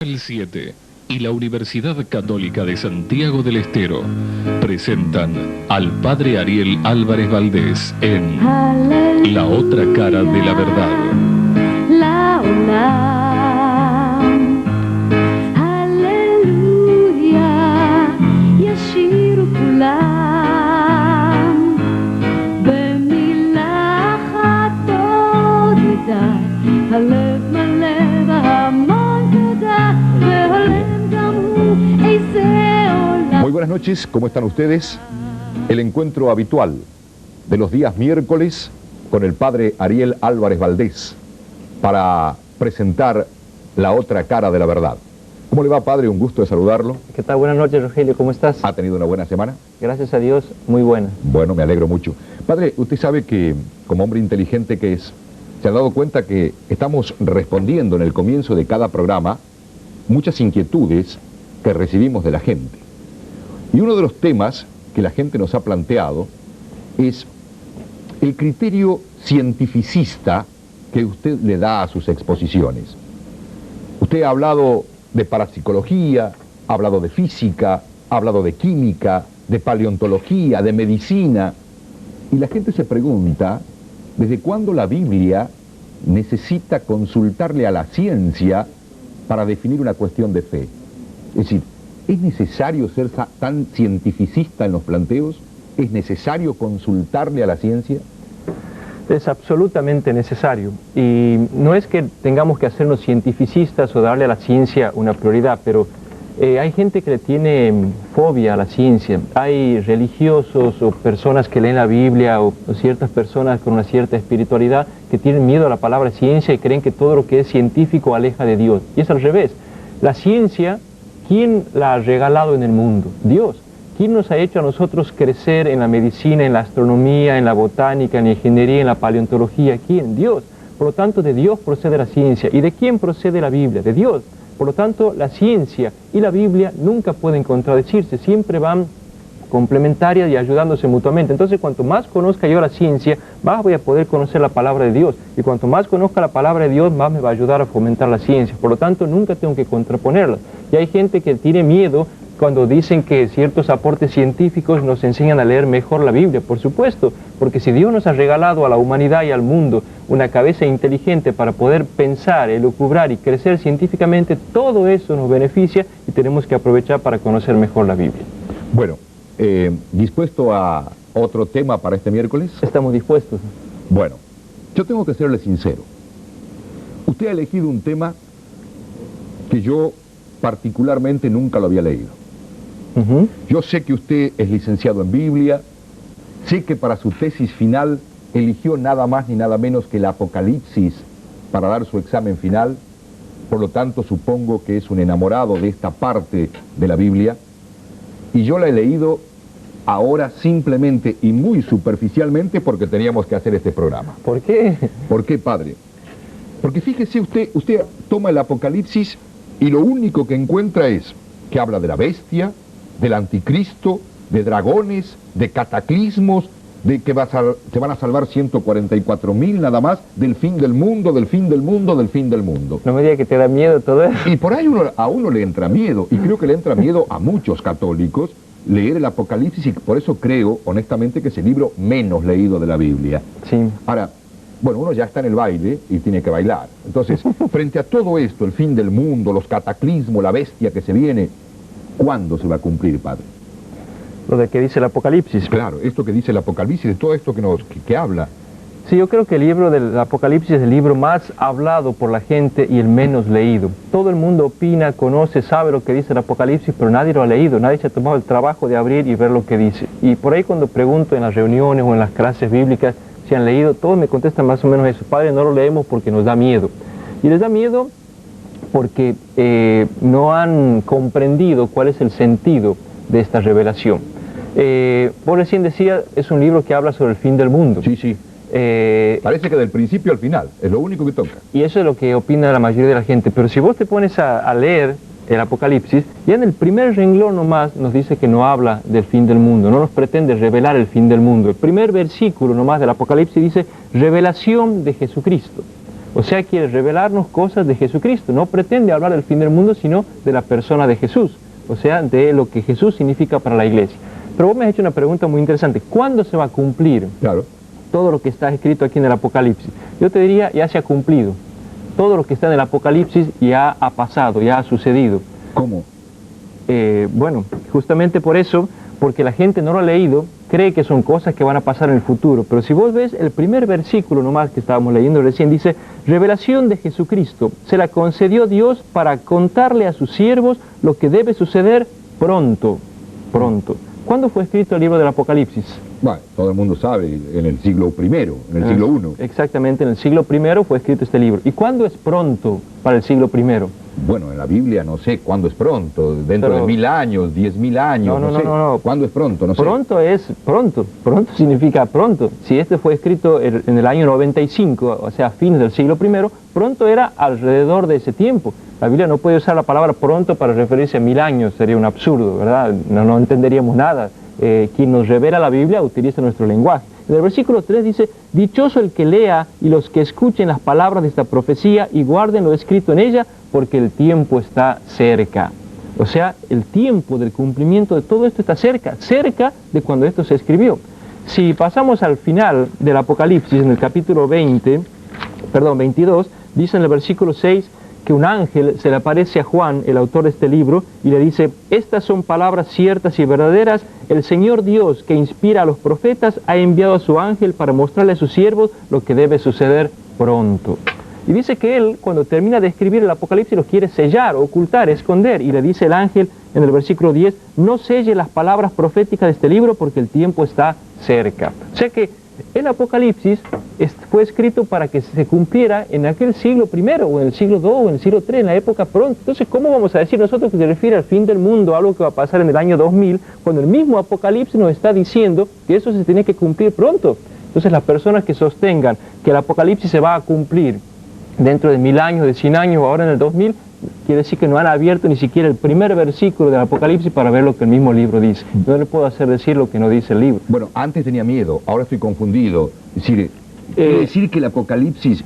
El 7 y la Universidad Católica de Santiago del Estero presentan al Padre Ariel Álvarez Valdés en La Otra Cara de la Verdad. Aleluya, Yashir Kulam, Bemilah Hatodida, Halev Malev Hamon Toda, Veholem Gamu Eise Olam. Muy buenas noches, ¿cómo están ustedes? El encuentro habitual de los días miércoles con el Padre Ariel Álvarez Valdés para presentar La Otra Cara de la Verdad. ¿Cómo le va, Padre? Un gusto de saludarlo. ¿Qué tal? Buenas noches, Rogelio. ¿Cómo estás? ¿Ha tenido una buena semana? Gracias a Dios, muy buena. Bueno, me alegro mucho. Padre, usted sabe que, como hombre inteligente que es, se ha dado cuenta que estamos respondiendo en el comienzo de cada programa muchas inquietudes que recibimos de la gente. Y uno de los temas que la gente nos ha planteado es el criterio cientificista que usted le da a sus exposiciones. Usted ha hablado de parapsicología, ha hablado de física, ha hablado de química, de paleontología, de medicina, y la gente se pregunta, ¿desde cuándo la Biblia necesita consultarle a la ciencia para definir una cuestión de fe? Es decir, ¿es necesario ser tan cientificista en los planteos? ¿Es necesario consultarle a la ciencia? Es absolutamente necesario. Y no es que tengamos que hacernos cientificistas o darle a la ciencia una prioridad, pero hay gente que le tiene fobia a la ciencia. Hay religiosos o personas que leen la Biblia o ciertas personas con una cierta espiritualidad que tienen miedo a la palabra ciencia y creen que todo lo que es científico aleja de Dios. Y es al revés. La ciencia, ¿quién la ha regalado en el mundo? Dios. ¿Quién nos ha hecho a nosotros crecer en la medicina, en la astronomía, en la botánica, en la ingeniería, en la paleontología? ¿Quién? Dios. Por lo tanto, de Dios procede la ciencia. ¿Y de quién procede la Biblia? De Dios. Por lo tanto, la ciencia y la Biblia nunca pueden contradecirse, siempre van complementarias y ayudándose mutuamente. Entonces, cuanto más conozca yo la ciencia, más voy a poder conocer la palabra de Dios. Y cuanto más conozca la palabra de Dios, más me va a ayudar a fomentar la ciencia. Por lo tanto, nunca tengo que contraponerla. Y hay gente que tiene miedo cuando dicen que ciertos aportes científicos nos enseñan a leer mejor la Biblia. Por supuesto, porque si Dios nos ha regalado a la humanidad y al mundo una cabeza inteligente para poder pensar, elucubrar y crecer científicamente, todo eso nos beneficia y tenemos que aprovechar para conocer mejor la Biblia. Bueno, ¿dispuesto a otro tema para este miércoles? Estamos dispuestos. Bueno, yo tengo que serle sincero. Usted ha elegido un tema que yo particularmente nunca lo había leído. Yo sé que usted es licenciado en Biblia, sé que para su tesis final eligió nada más ni nada menos que el Apocalipsis para dar su examen final, por lo tanto supongo que es un enamorado de esta parte de la Biblia, y yo la he leído ahora simplemente y muy superficialmente porque teníamos que hacer este programa. ¿Por qué? ¿Por qué, padre? Porque fíjese usted toma el Apocalipsis y lo único que encuentra es que habla de la bestia, del anticristo, de dragones, de cataclismos, de que se van a salvar 144.000 nada más, del fin del mundo, del fin del mundo, del fin del mundo. No me diga que te da miedo todo eso. Y por ahí a uno le entra miedo, y creo que le entra miedo a muchos católicos leer el Apocalipsis, y por eso creo, honestamente, que es el libro menos leído de la Biblia. Sí. Ahora, bueno, uno ya está en el baile y tiene que bailar. Entonces, frente a todo esto, el fin del mundo, los cataclismos, la bestia que se viene, ¿cuándo se va a cumplir, padre? Lo de que dice el Apocalipsis. Claro, esto que dice el Apocalipsis, de todo esto que habla. Sí, yo creo que el libro del Apocalipsis es el libro más hablado por la gente y el menos leído. Todo el mundo opina, conoce, sabe lo que dice el Apocalipsis, pero nadie lo ha leído, nadie se ha tomado el trabajo de abrir y ver lo que dice. Y por ahí cuando pregunto en las reuniones o en las clases bíblicas si han leído, todos me contestan más o menos eso: padre, no lo leemos porque nos da miedo. Y les da miedo porque no han comprendido cuál es el sentido de esta revelación. Vos recién decías, es un libro que habla sobre el fin del mundo. Sí, sí. Parece que del principio al final, es lo único que toca. Y eso es lo que opina la mayoría de la gente. Pero si vos te pones a leer el Apocalipsis, ya en el primer renglón nomás nos dice que no habla del fin del mundo, no nos pretende revelar el fin del mundo. El primer versículo nomás del Apocalipsis dice revelación de Jesucristo. O sea, quiere revelarnos cosas de Jesucristo. No pretende hablar del fin del mundo, sino de la persona de Jesús. O sea, de lo que Jesús significa para la iglesia. Pero vos me has hecho una pregunta muy interesante. ¿Cuándo se va a cumplir todo lo que está escrito aquí en el Apocalipsis? Yo te diría, ya se ha cumplido. Todo lo que está en el Apocalipsis ya ha pasado, ya ha sucedido. ¿Cómo? Bueno, justamente por eso, porque la gente no lo ha leído, cree que son cosas que van a pasar en el futuro. Pero si vos ves el primer versículo nomás que estábamos leyendo recién, dice: revelación de Jesucristo, se la concedió Dios para contarle a sus siervos lo que debe suceder pronto. Pronto. ¿Cuándo fue escrito el libro del Apocalipsis? Bueno, todo el mundo sabe, en el siglo I, en el siglo I. Exactamente, en el siglo I fue escrito este libro. ¿Y cuándo es pronto para el siglo I? Bueno, en la Biblia no sé cuándo es pronto, dentro de 1000 años, 10.000 años, no sé. ¿Cuándo es pronto? No sé. Pronto es pronto, pronto significa pronto. Si este fue escrito en el año 95, o sea, a fines del siglo I, pronto era alrededor de ese tiempo. La Biblia no puede usar la palabra pronto para referirse a 1000 años, sería un absurdo, ¿verdad? No entenderíamos nada. Quien nos revela la Biblia utiliza nuestro lenguaje. En el versículo 3 dice: dichoso el que lea y los que escuchen las palabras de esta profecía y guarden lo escrito en ella, porque el tiempo está cerca. O sea, el tiempo del cumplimiento de todo esto está cerca, cerca de cuando esto se escribió. Si pasamos al final del Apocalipsis, en el capítulo 22, dice en el versículo 6 que un ángel se le aparece a Juan, el autor de este libro, y le dice: estas son palabras ciertas y verdaderas. El Señor Dios, que inspira a los profetas, ha enviado a su ángel para mostrarle a sus siervos lo que debe suceder pronto. Y dice que él, cuando termina de escribir el Apocalipsis, lo quiere sellar, ocultar, esconder, y le dice el ángel en el versículo 10: no selle las palabras proféticas de este libro porque el tiempo está cerca. O sea que el Apocalipsis fue escrito para que se cumpliera en aquel siglo I, o en el siglo II, o en el siglo III, en la época pronto. Entonces, ¿cómo vamos a decir nosotros que se refiere al fin del mundo, algo que va a pasar en el año 2000, cuando el mismo Apocalipsis nos está diciendo que eso se tiene que cumplir pronto? Entonces, las personas que sostengan que el Apocalipsis se va a cumplir dentro de 1000 años, de 100 años, o ahora en el 2000, quiere decir que no han abierto ni siquiera el primer versículo del Apocalipsis para ver lo que el mismo libro dice. No le puedo hacer decir lo que no dice el libro. Bueno, antes tenía miedo, ahora estoy confundido. Es decir, ¿quiere decir que el Apocalipsis,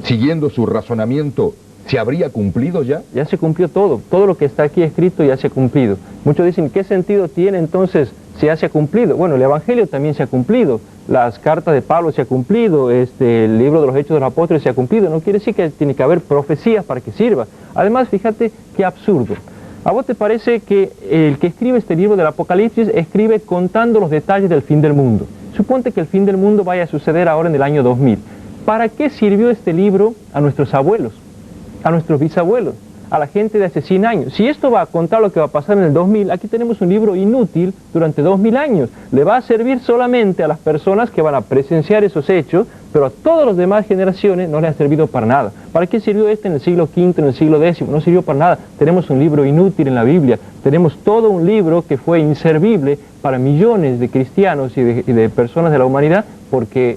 siguiendo su razonamiento, se habría cumplido ya? Ya se cumplió todo. Todo lo que está aquí escrito ya se ha cumplido. Muchos dicen: ¿qué sentido tiene entonces si ya se ha cumplido? Bueno, el Evangelio también se ha cumplido. Las cartas de Pablo se ha cumplido, el libro de los Hechos de los Apóstoles se ha cumplido. No quiere decir que tiene que haber profecías para que sirva. Además, fíjate qué absurdo. ¿A vos te parece que el que escribe este libro del Apocalipsis escribe contando los detalles del fin del mundo? Suponte que el fin del mundo vaya a suceder ahora en el año 2000. ¿Para qué sirvió este libro a nuestros abuelos, a nuestros bisabuelos, a la gente de hace 100 años? Si esto va a contar lo que va a pasar en el 2000, aquí tenemos un libro inútil durante 2000 años. Le va a servir solamente a las personas que van a presenciar esos hechos, pero a todas las demás generaciones no le ha servido para nada. ¿Para qué sirvió este en el siglo V, en el siglo X? No sirvió para nada. Tenemos un libro inútil en la Biblia. Tenemos todo un libro que fue inservible para millones de cristianos y de personas de la humanidad porque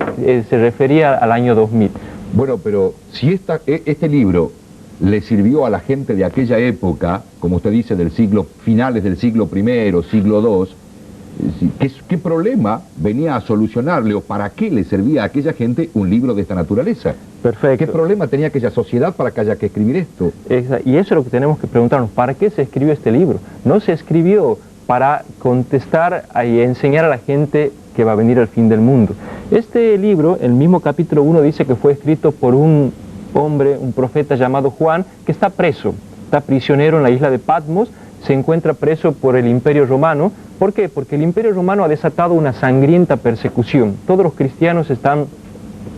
se refería al año 2000. Bueno, pero si este libro le sirvió a la gente de aquella época, como usted dice, del siglo, finales del siglo I, siglo II, ¿qué problema venía a solucionarle o para qué le servía a aquella gente un libro de esta naturaleza? Perfecto. ¿Qué problema tenía aquella sociedad para que haya que escribir esto? Y eso es lo que tenemos que preguntarnos: ¿para qué se escribió este libro? No se escribió para contestar y enseñar a la gente que va a venir el fin del mundo. Este libro, el mismo capítulo 1, dice que fue escrito por un hombre, un profeta llamado Juan, que está preso, está prisionero en la isla de Patmos, se encuentra preso por el Imperio Romano. ¿Por qué? Porque el Imperio Romano ha desatado una sangrienta persecución. Todos los cristianos están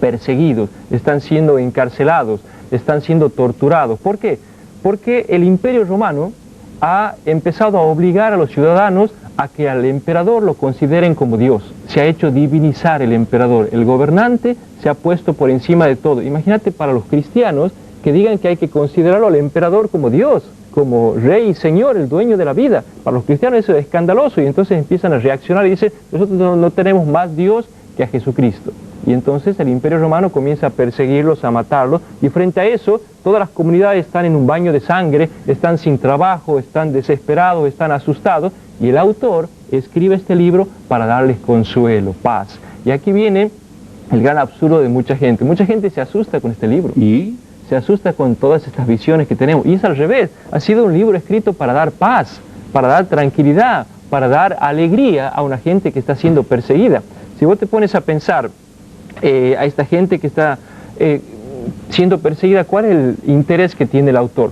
perseguidos, están siendo encarcelados, están siendo torturados. ¿Por qué? Porque el Imperio Romano ha empezado a obligar a los ciudadanos a que al emperador lo consideren como Dios. Se ha hecho divinizar el emperador. El gobernante se ha puesto por encima de todo. Imagínate para los cristianos que digan que hay que considerarlo al emperador como Dios, como rey y señor, el dueño de la vida. Para los cristianos eso es escandaloso y entonces empiezan a reaccionar y dicen: nosotros no tenemos más Dios que a Jesucristo. Y entonces el Imperio Romano comienza a perseguirlos, a matarlos, y frente a eso todas las comunidades están en un baño de sangre, están sin trabajo, están desesperados, están asustados, y el autor escribe este libro para darles consuelo, paz. Y aquí viene el gran absurdo de mucha gente. Mucha gente se asusta con este libro. ¿Y? Se asusta con todas estas visiones que tenemos. Y es al revés. Ha sido un libro escrito para dar paz, para dar tranquilidad, para dar alegría a una gente que está siendo perseguida. Si vos te pones a pensar a esta gente que está siendo perseguida, ¿cuál es el interés que tiene el autor?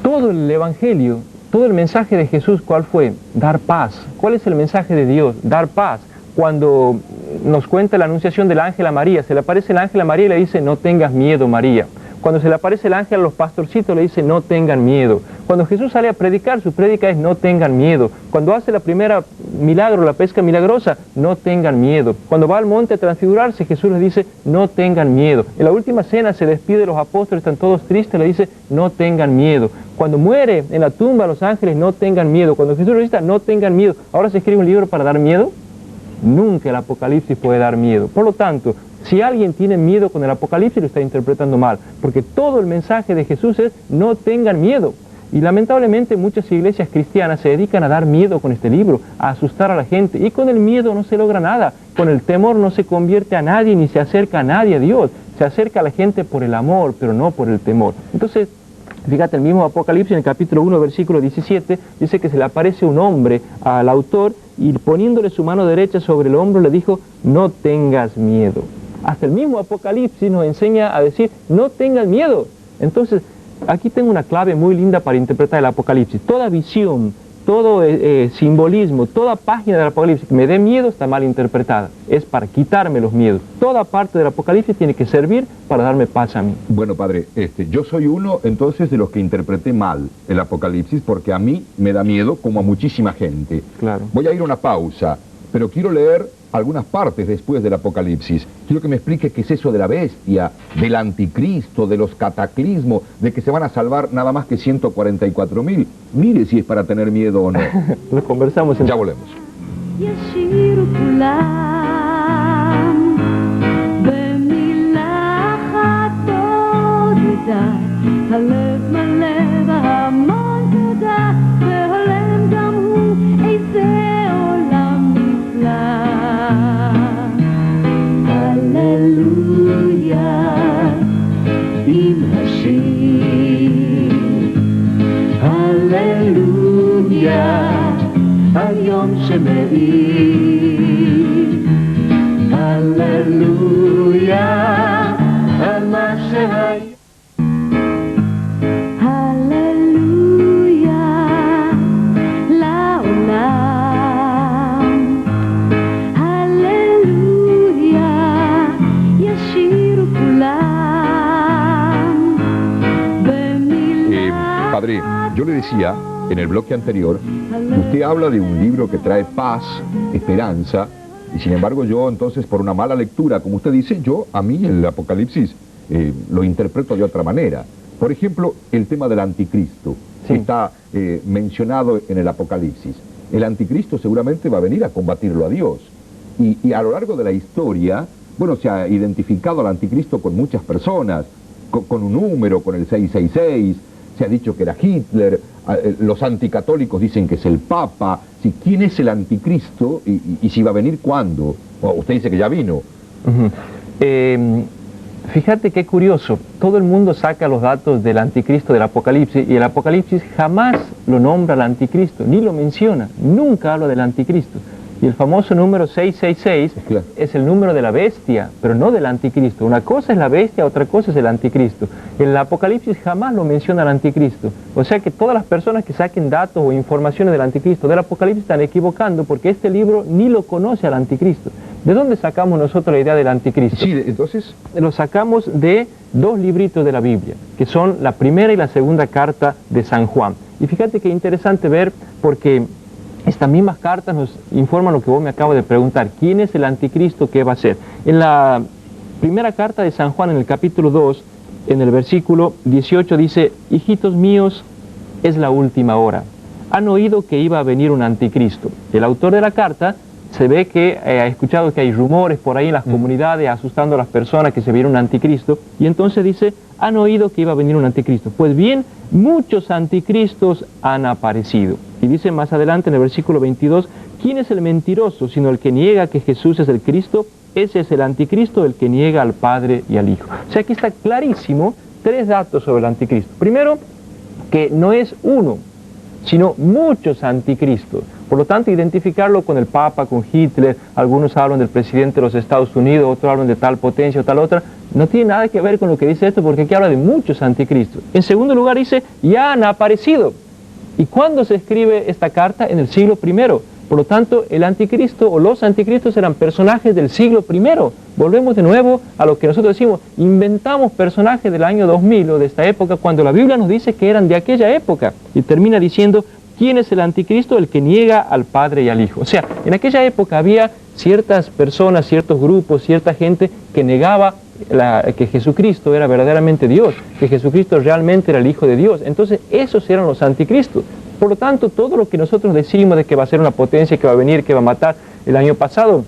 Todo el Evangelio, todo el mensaje de Jesús, ¿cuál fue? Dar paz. ¿Cuál es el mensaje de Dios? Dar paz. Cuando nos cuenta la anunciación del ángel a María, se le aparece el ángel a María y le dice, no tengas miedo, María. Cuando se le aparece el ángel a los pastorcitos, le dice, no tengan miedo. Cuando Jesús sale a predicar, su prédica es, no tengan miedo. Cuando hace la primera milagro, la pesca milagrosa, no tengan miedo. Cuando va al monte a transfigurarse, Jesús les dice, no tengan miedo. En la última cena se despide de los apóstoles, están todos tristes, le dice, no tengan miedo. Cuando muere en la tumba los ángeles, no tengan miedo. Cuando Jesús resucita, no tengan miedo. ¿Ahora se escribe un libro para dar miedo? Nunca el Apocalipsis puede dar miedo. Por lo tanto, si alguien tiene miedo con el Apocalipsis, lo está interpretando mal, porque todo el mensaje de Jesús es no tengan miedo. Y lamentablemente muchas iglesias cristianas se dedican a dar miedo con este libro, a asustar a la gente, y con el miedo no se logra nada. Con el temor no se convierte a nadie ni se acerca a nadie a Dios. Se acerca a la gente por el amor, pero no por el temor. Entonces, fíjate, el mismo Apocalipsis en el capítulo 1, versículo 17, dice que se le aparece un hombre al autor y poniéndole su mano derecha sobre el hombro le dijo, no tengas miedo. Hasta el mismo Apocalipsis nos enseña a decir, no tengas miedo. Entonces, aquí tengo una clave muy linda para interpretar el Apocalipsis. Toda visión, todo simbolismo, toda página del Apocalipsis que me dé miedo está mal interpretada. Es para quitarme los miedos. Toda parte del Apocalipsis tiene que servir para darme paz a mí. Bueno, padre, yo soy uno entonces de los que interpreté mal el Apocalipsis porque a mí me da miedo como a muchísima gente. Claro. Voy a ir a una pausa, pero quiero leer algunas partes después del Apocalipsis. Quiero que me explique qué es eso de la bestia, del anticristo, de los cataclismos, de que se van a salvar nada más que 144.000. Mire si es para tener miedo o no. Lo conversamos en... Ya volvemos. ישירו כולם במילה אחת תודה, הלב מלא והמון תודה, והולם גם הוא איזה עולם נפלא. הללויה עם השיר, הללויה על יום שמאיר, הללויה על מה שהיה. הללויה לעולם, הללויה ישירו כולם במילה. Padre, yo le decía en el bloque anterior, usted habla de un libro que trae paz, esperanza, y sin embargo yo entonces por una mala lectura, como usted dice, a mí el Apocalipsis lo interpreto de otra manera. Por ejemplo, el tema del anticristo, Sí. está mencionado en el Apocalipsis. El anticristo seguramente va a venir a combatirlo a Dios. Y a lo largo de la historia, bueno, se ha identificado al anticristo con muchas personas, con un número, con el 666, se ha dicho que era Hitler, los anticatólicos dicen que es el Papa. ¿Quién es el anticristo y si va a venir cuándo? Usted dice que ya vino. Ujú. Fíjate qué curioso, todo el mundo saca los datos del anticristo del Apocalipsis y el Apocalipsis jamás lo nombra al anticristo, ni lo menciona, nunca habla del anticristo. Y el famoso número 666 Claro. es el número de la bestia, pero no del anticristo. Una cosa es la bestia, otra cosa es el anticristo. El Apocalipsis jamás lo menciona al anticristo. O sea que todas las personas que saquen datos o informaciones del anticristo del Apocalipsis están equivocando porque este libro ni lo conoce al anticristo. ¿De dónde sacamos nosotros la idea del anticristo? Sí, entonces... Lo sacamos de dos libritos de la Biblia, que son la primera y la segunda carta de San Juan. Y fíjate qué interesante ver, porque estas mismas cartas nos informan lo que vos me acabas de preguntar. ¿Quién es el anticristo? ¿Qué va a ser? En la primera carta de San Juan, en el capítulo 2, en el versículo 18 dice, hijitos míos, es la última hora. Han oído que iba a venir un anticristo. El autor de la carta se ve que ha escuchado que hay rumores por ahí en las comunidades asustando a las personas que se viene un anticristo, y entonces dice, han oído que iba a venir un anticristo. Pues bien, muchos anticristos han aparecido. Y dice más adelante en el versículo 22, ¿Quién es el mentiroso sino el que niega que Jesús es el Cristo? Ese es el anticristo, el que niega al Padre y al Hijo. O sea, aquí está clarísimo 3 datos sobre el anticristo. Primero, que no es uno, sino muchos anticristos. Por lo tanto, identificarlo con el Papa, con Hitler, algunos hablan del presidente de los Estados Unidos, otros hablan de tal potencia o tal otra, no tiene nada que ver con lo que dice esto, porque aquí habla de muchos anticristos. En segundo lugar dice, ya han aparecido. ¿Y cuándo se escribe esta carta? En el siglo I. Por lo tanto, el anticristo o los anticristos eran personajes del siglo I. Volvemos de nuevo a lo que nosotros decimos, inventamos personajes del año 2000 o de esta época, cuando la Biblia nos dice que eran de aquella época. Y termina diciendo, ¿quién es el anticristo? El que niega al Padre y al Hijo. O sea, en aquella época había ciertas personas, ciertos grupos, cierta gente que negaba que Jesucristo era verdaderamente Dios, que Jesucristo realmente era el Hijo de Dios. Entonces, esos eran los anticristos. Por lo tanto, todo lo que nosotros decimos de que va a ser una potencia, que va a venir, que va a matar, el año pasado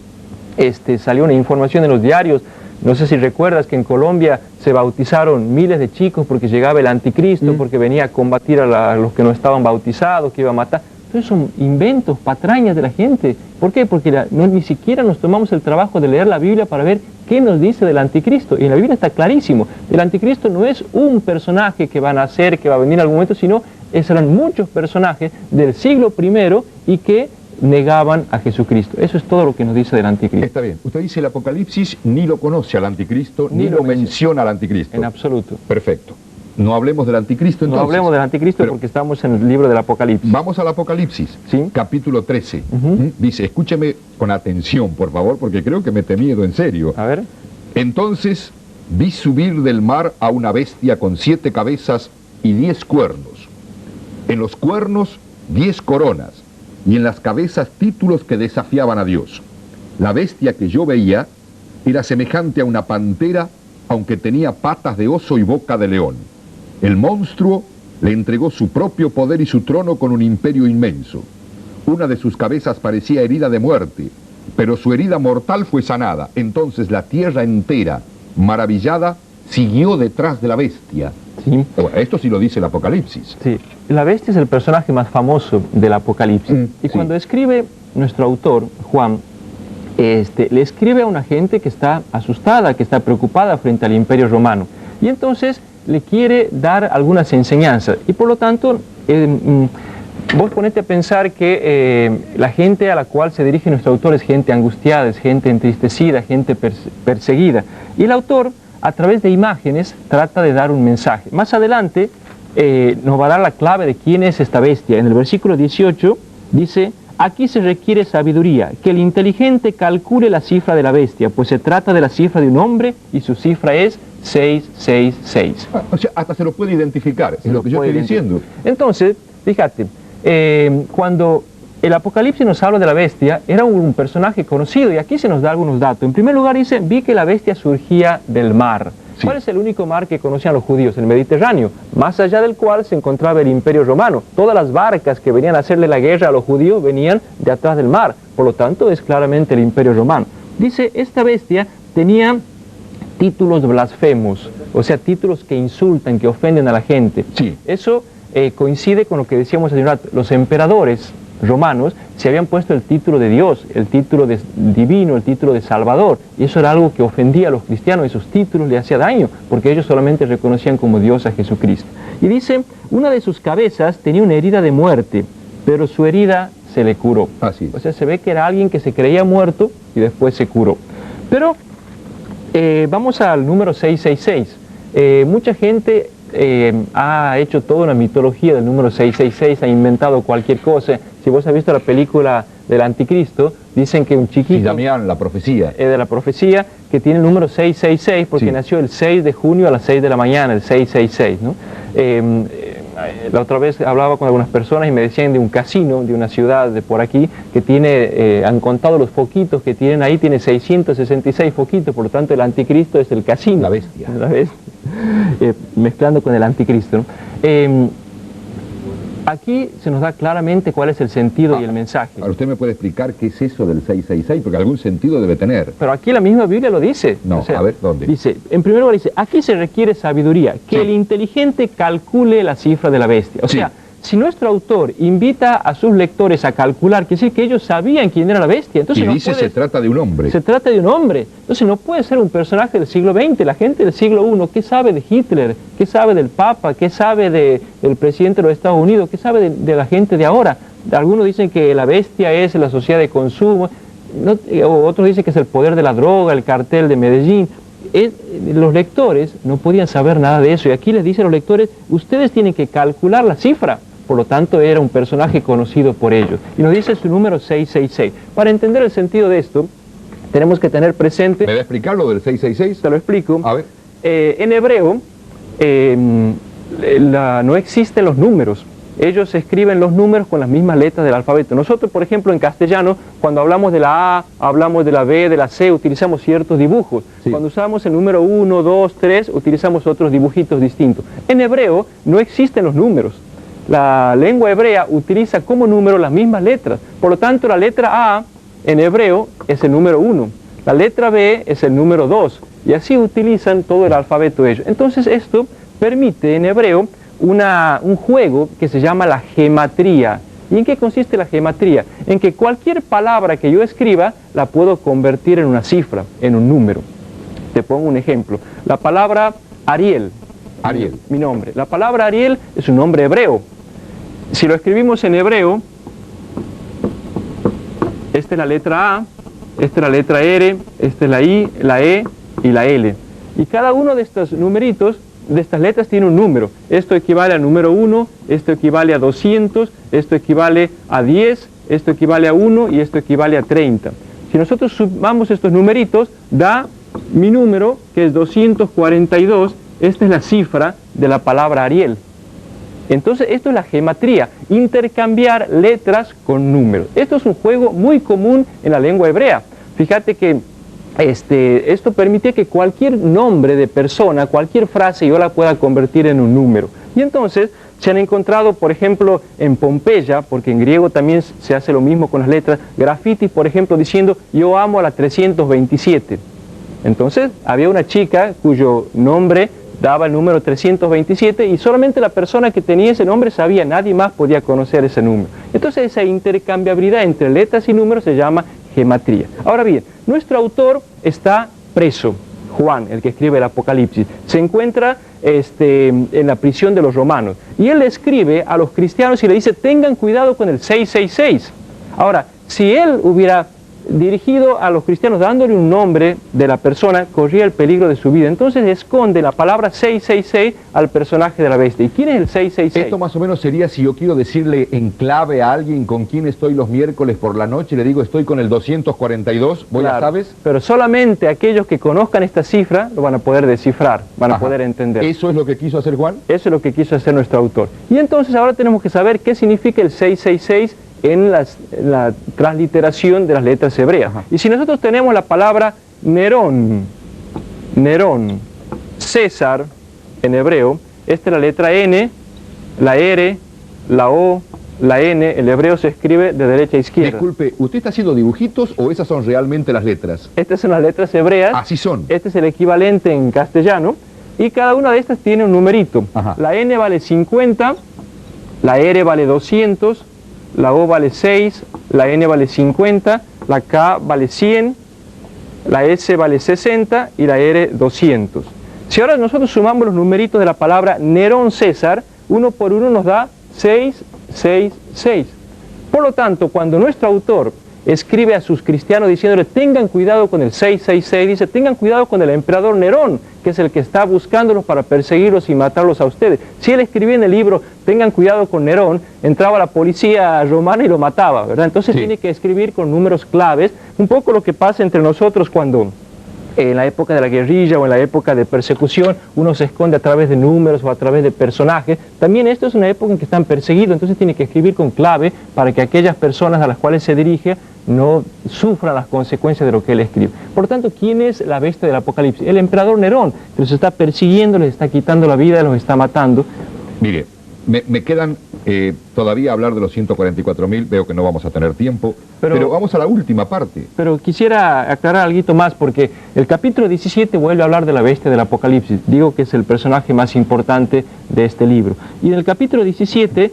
salió una información en los diarios, no sé si recuerdas que en Colombia se bautizaron miles de chicos porque llegaba el anticristo, porque venía a combatir a los que no estaban bautizados, que iba a matar. Entonces son inventos, patrañas de la gente. ¿Por qué? Porque ni siquiera nos tomamos el trabajo de leer la Biblia para ver qué nos dice del anticristo. Y en la Biblia está clarísimo, el anticristo no es un personaje que va a nacer, que va a venir en algún momento, sino eran muchos personajes del siglo I y que negaban a Jesucristo. Eso es todo lo que nos dice del anticristo. Está bien. Usted dice el Apocalipsis ni lo conoce al anticristo, ni lo menciona al anticristo. En absoluto. Perfecto. No hablemos del anticristo entonces. No hablemos del anticristo porque estamos en el libro del Apocalipsis. Vamos al Apocalipsis, ¿sí? Capítulo 13. Dice, escúcheme con atención, por favor, porque creo que mete miedo en serio. A ver. Entonces vi subir del mar a una bestia con 7 cabezas y 10 cuernos. En los cuernos 10 coronas, y en las cabezas títulos que desafiaban a Dios. La bestia que yo veía era semejante a una pantera, aunque tenía patas de oso y boca de león. El monstruo le entregó su propio poder y su trono con un imperio inmenso. Una de sus cabezas parecía herida de muerte, pero su herida mortal fue sanada. Entonces la tierra entera, maravillada, siguió detrás de la bestia. Sí. Bueno, esto sí lo dice el Apocalipsis. Sí, la bestia es el personaje más famoso del Apocalipsis. Y cuando escribe nuestro autor, Juan, le escribe a una gente que está asustada, que está preocupada frente al Imperio Romano. Y entonces le quiere dar algunas enseñanzas. Y por lo tanto, vos ponete a pensar que la gente a la cual se dirige nuestro autor es gente angustiada, es gente entristecida, gente perseguida. Y el autor, a través de imágenes, trata de dar un mensaje. Más adelante nos va a dar la clave de quién es esta bestia. En el versículo 18 dice, aquí se requiere sabiduría, que el inteligente calcule la cifra de la bestia, pues se trata de la cifra de un hombre y su cifra es 666. O sea, hasta se lo puede identificar, es lo que yo estoy diciendo. Entonces, fíjate, cuando el Apocalipsis nos habla de la bestia, era un personaje conocido, y aquí se nos da algunos datos. En primer lugar dice, vi que la bestia surgía del mar. Sí. ¿Cuál es el único mar que conocían los judíos? El Mediterráneo, más allá del cual se encontraba el Imperio Romano. Todas las barcas que venían a hacerle la guerra a los judíos venían de atrás del mar. Por lo tanto, es claramente el Imperio Romano. Dice, esta bestia tenía títulos blasfemos, o sea, títulos que insultan, que ofenden a la gente. Sí. Eso coincide con lo que decíamos hace un rato. Los emperadores romanos se habían puesto el título de Dios, el título de divino, el título de Salvador, y eso era algo que ofendía a los cristianos. Esos títulos le hacía daño, porque ellos solamente reconocían como Dios a Jesucristo. Y dice, una de sus cabezas tenía una herida de muerte, pero su herida se le curó. Así es. O sea, se ve que era alguien que se creía muerto y después se curó. Pero vamos al número 666. Mucha gente ha hecho toda una mitología del número 666, ha inventado cualquier cosa. Si vos has visto la película del Anticristo, dicen que un chiquito... Sí, Damián, la profecía. De la profecía, que tiene el número 666 porque nació el 6 de junio a las 6 de la mañana, el 666, ¿no? La otra vez hablaba con algunas personas y me decían de un casino, de una ciudad de por aquí, que tiene, han contado los foquitos que tienen ahí, tiene 666 foquitos, por lo tanto el anticristo es el casino. La bestia. La bestia. Mezclando con el anticristo, ¿no? Aquí se nos da claramente cuál es el sentido y el mensaje. Ahora, ¿usted me puede explicar qué es eso del 666? Porque algún sentido debe tener. Pero aquí la misma Biblia lo dice. No, o sea, a ver, ¿dónde? Dice, en primer lugar dice, aquí se requiere sabiduría, que el inteligente calcule la cifra de la bestia. O sea, si nuestro autor invita a sus lectores a calcular, quiere decir que ellos sabían quién era la bestia. Entonces y no dice puede, se trata de un hombre. se trata de un hombre. Entonces no puede ser un personaje del siglo XX. La gente del siglo I, ¿qué sabe de Hitler? ¿Qué sabe del Papa? ¿Qué sabe del presidente de los Estados Unidos? ¿Qué sabe de la gente de ahora? Algunos dicen que la bestia es la sociedad de consumo, o otros dicen que es el poder de la droga, el cartel de Medellín. Los lectores no podían saber nada de eso, y aquí les dice a los lectores, ustedes tienen que calcular la cifra. Por lo tanto, era un personaje conocido por ellos. Y nos dice su número 666. Para entender el sentido de esto, tenemos que tener presente... ¿Me va a explicar lo del 666? Te lo explico. A ver. En hebreo no existen los números. Ellos escriben los números con las mismas letras del alfabeto. Nosotros, por ejemplo, en castellano, cuando hablamos de la A, hablamos de la B, de la C, utilizamos ciertos dibujos. Sí. Cuando usamos el número 1, 2, 3, utilizamos otros dibujitos distintos. En hebreo no existen los números. La lengua hebrea utiliza como número las mismas letras. Por lo tanto, la letra A en hebreo es el número 1. La letra B es el número 2. Y así utilizan todo el alfabeto ellos. Entonces esto permite en hebreo un juego que se llama la gematría. ¿Y en qué consiste la gematría? En que cualquier palabra que yo escriba la puedo convertir en una cifra, en un número. Te pongo un ejemplo. La palabra Ariel. Ariel. Mi nombre. La palabra Ariel es un nombre hebreo. Si lo escribimos en hebreo, esta es la letra A, esta es la letra R, esta es la I, la E y la L. Y cada uno de estos numeritos, de estas letras, tiene un número. Esto equivale al número 1, esto equivale a 200, esto equivale a 10, esto equivale a 1 y esto equivale a 30. Si nosotros sumamos estos numeritos, da mi número, que es 242. Esta es la cifra de la palabra Ariel. Entonces esto es la gematría, intercambiar letras con números. Esto es un juego muy común en la lengua hebrea. Fíjate que esto permite que cualquier nombre de persona, cualquier frase, yo la pueda convertir en un número. Y entonces se han encontrado, por ejemplo, en Pompeya, porque en griego también se hace lo mismo con las letras, grafitis, por ejemplo, diciendo yo amo a la 327. Entonces había una chica cuyo nombre daba el número 327 y solamente la persona que tenía ese nombre sabía, nadie más podía conocer ese número. Entonces esa intercambiabilidad entre letras y números se llama gematría. Ahora bien, nuestro autor está preso, Juan, el que escribe el Apocalipsis, se encuentra en la prisión de los romanos y él le escribe a los cristianos y le dice, tengan cuidado con el 666. Ahora, si él hubiera dirigido a los cristianos dándole un nombre de la persona, corría el peligro de su vida. Entonces esconde la palabra 666 al personaje de la bestia. ¿Y quién es el 666? Esto más o menos sería si yo quiero decirle en clave a alguien con quien estoy los miércoles por la noche, le digo estoy con el 242, ¿vos ya sabes? Pero solamente aquellos que conozcan esta cifra lo van a poder descifrar, van a poder entender. ¿Eso es lo que quiso hacer Juan? Eso es lo que quiso hacer nuestro autor. Y entonces ahora tenemos que saber qué significa el 666 en la transliteración de las letras hebreas. Y si nosotros tenemos la palabra Nerón, César en hebreo, esta es la letra N, la R, la O, la N, el hebreo se escribe de derecha a izquierda. Disculpe, ¿usted está haciendo dibujitos o esas son realmente las letras? Estas son las letras hebreas. Así son. Este es el equivalente en castellano. Y cada una de estas tiene un numerito. La N vale 50, la R vale 200, la O vale 6, la N vale 50, la K vale 100, la S vale 60 y la R 200. Si ahora nosotros sumamos los numeritos de la palabra Nerón César, uno por uno nos da 666. Por lo tanto, cuando nuestro autor escribe a sus cristianos diciéndole tengan cuidado con el 666, dice tengan cuidado con el emperador Nerón, que es el que está buscándolos para perseguirlos y matarlos a ustedes. Si él escribía en el libro tengan cuidado con Nerón, entraba la policía romana y lo mataba, ¿verdad? Entonces tiene que escribir con números claves, un poco lo que pasa entre nosotros cuando en la época de la guerrilla o en la época de persecución uno se esconde a través de números o a través de personajes. También esto es una época en que están perseguidos, entonces tiene que escribir con clave para que aquellas personas a las cuales se dirige no sufran las consecuencias de lo que él escribe. Por lo tanto, ¿quién es la bestia del Apocalipsis? El emperador Nerón, que los está persiguiendo, les está quitando la vida, los está matando. Mire, me quedan todavía hablar de los 144.000, veo que no vamos a tener tiempo, pero vamos a la última parte. Pero quisiera aclarar algo más, porque el capítulo 17 vuelve a hablar de la bestia del Apocalipsis. Digo que es el personaje más importante de este libro. Y en el capítulo 17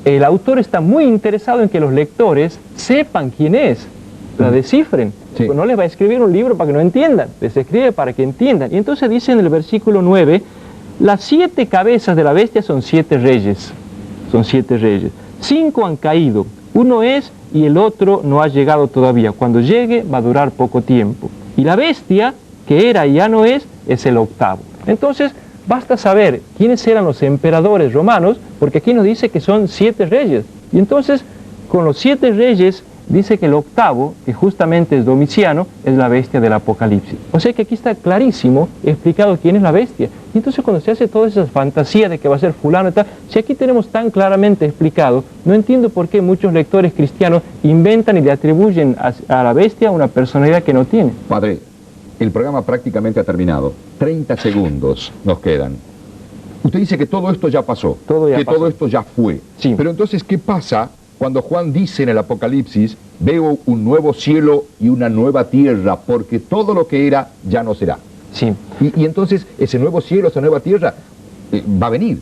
el autor está muy interesado en que los lectores sepan quién es, la descifren. Sí. Pues no les va a escribir un libro para que no entiendan, les escribe para que entiendan. Y entonces dice en el versículo 9, las 7 cabezas de la bestia son 7 reyes. Son 7 reyes. 5 han caído, uno es y el otro no ha llegado todavía. Cuando llegue va a durar poco tiempo. Y la bestia, que era y ya no es el octavo. Entonces, basta saber quiénes eran los emperadores romanos, porque aquí nos dice que son 7 reyes. Y entonces, con los 7 reyes, dice que el octavo, que justamente es Domiciano, es la bestia del Apocalipsis. O sea que aquí está clarísimo explicado quién es la bestia. Y entonces cuando se hace todas esas fantasías de que va a ser fulano y tal, si aquí tenemos tan claramente explicado, no entiendo por qué muchos lectores cristianos inventan y le atribuyen a la bestia una personalidad que no tiene. Padre, el programa prácticamente ha terminado. 30 segundos nos quedan. Usted dice que todo esto ya pasó, Todo ya que pasó. todo esto ya fue. Sí. Pero entonces, ¿qué pasa cuando Juan dice en el Apocalipsis, veo un nuevo cielo y una nueva tierra, porque todo lo que era ya no será? Sí. Y entonces, ese nuevo cielo, esa nueva tierra, va a venir.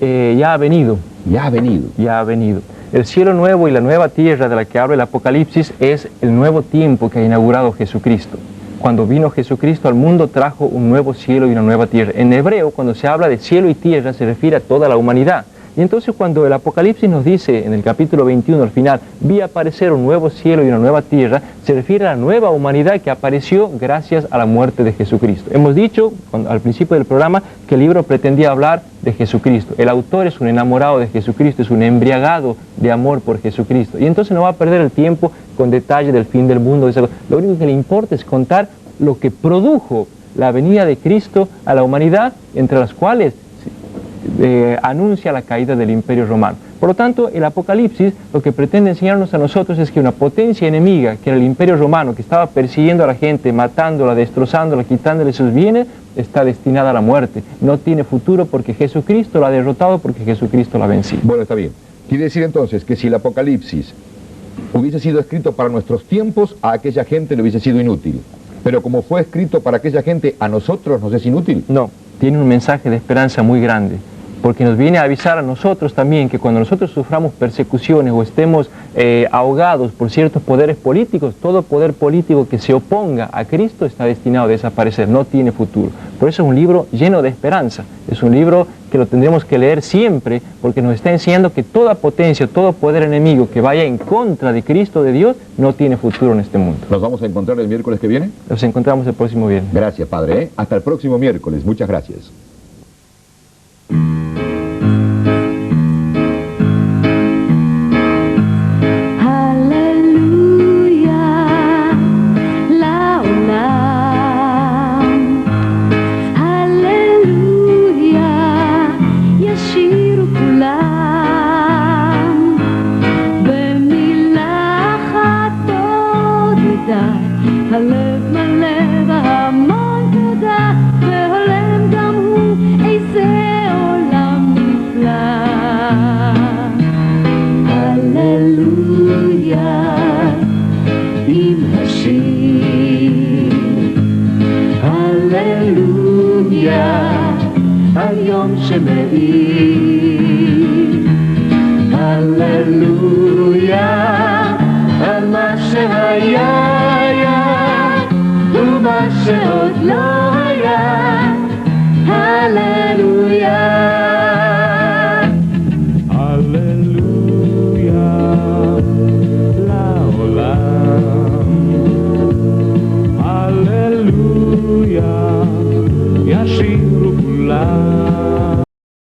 Ya ha venido. Ya ha venido. Ya ha venido. El cielo nuevo y la nueva tierra de la que habla el Apocalipsis es el nuevo tiempo que ha inaugurado Jesucristo. Cuando vino Jesucristo al mundo trajo un nuevo cielo y una nueva tierra. En hebreo, cuando se habla de cielo y tierra, se refiere a toda la humanidad. Y entonces cuando el Apocalipsis nos dice en el capítulo 21 al final, vi aparecer un nuevo cielo y una nueva tierra, se refiere a la nueva humanidad que apareció gracias a la muerte de Jesucristo. Hemos dicho al principio del programa que el libro pretendía hablar de Jesucristo. El autor es un enamorado de Jesucristo, es un embriagado de amor por Jesucristo. Y entonces no va a perder el tiempo con detalle del fin del mundo. Lo único que le importa es contar lo que produjo la venida de Cristo a la humanidad, entre las cuales anuncia la caída del Imperio Romano. Por lo tanto, el Apocalipsis lo que pretende enseñarnos a nosotros es que una potencia enemiga, que era el Imperio Romano, que estaba persiguiendo a la gente, matándola, destrozándola, quitándole sus bienes, está destinada a la muerte. No tiene futuro porque Jesucristo la ha derrotado, porque Jesucristo la ha vencido. Bueno, está bien. Quiere decir entonces que si el Apocalipsis hubiese sido escrito para nuestros tiempos, a aquella gente le hubiese sido inútil. Pero como fue escrito para aquella gente, ¿a nosotros nos es inútil? No, tiene un mensaje de esperanza muy grande, porque nos viene a avisar a nosotros también que cuando nosotros suframos persecuciones o estemos ahogados por ciertos poderes políticos, todo poder político que se oponga a Cristo está destinado a desaparecer, no tiene futuro. Por eso es un libro lleno de esperanza, es un libro que lo tendremos que leer siempre, porque nos está enseñando que toda potencia, todo poder enemigo que vaya en contra de Cristo, de Dios, no tiene futuro en este mundo. ¿Nos vamos a encontrar el miércoles que viene? Nos encontramos el próximo viernes. Gracias, Padre, ¿eh? Hasta el próximo miércoles. Muchas gracias. הלב מלא והמון תודה והולם גם הוא איזה עולם נפלא הללויה עם השיר הללויה על יום שמאיר